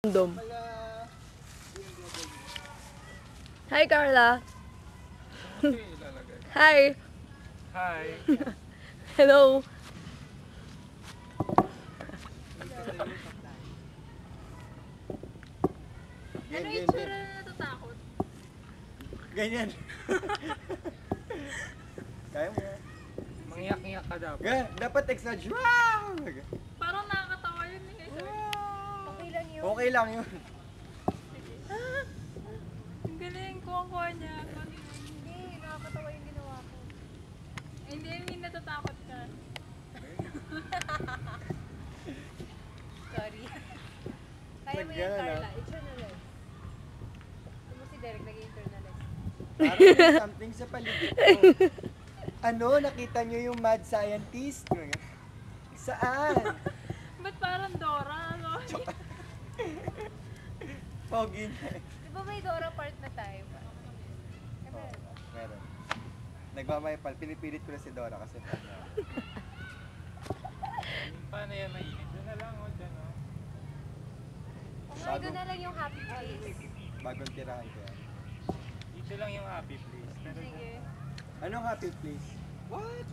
Dom. Hi, Carla. Hi. Hi. Hello. Ano yung tsura na natatakot? Ganyan. Kaya mo yan. Mangiyak-ngiyak ka dapat. Ganyan. Dapat exage. Parang nakakatawa yun eh. Okay lang yun. Okay lang yun. Ang galing, kuha niya. Hindi, nakakatawa yung ginawa ko. Hindi, hindi natatakot ka. Sorry. Kaya mo yan, Carla. Internalize. Ano si Derek, nag-internalize. Parang may something sa paligid ko. Ano? Nakita nyo yung mad scientist? Saan? Ba't parang Dora? Sorry. Pogi na eh. Di ba may Dora part na tayo? Meron. Nagmamaypal. Pinipilit ko na si Dora kasi Paano yan mainit? Doon na lang o dyan o. Ay, doon na lang yung happy place. bagong tirahan ko yan. Dito lang yung happy place. Sige. Anong happy place? What?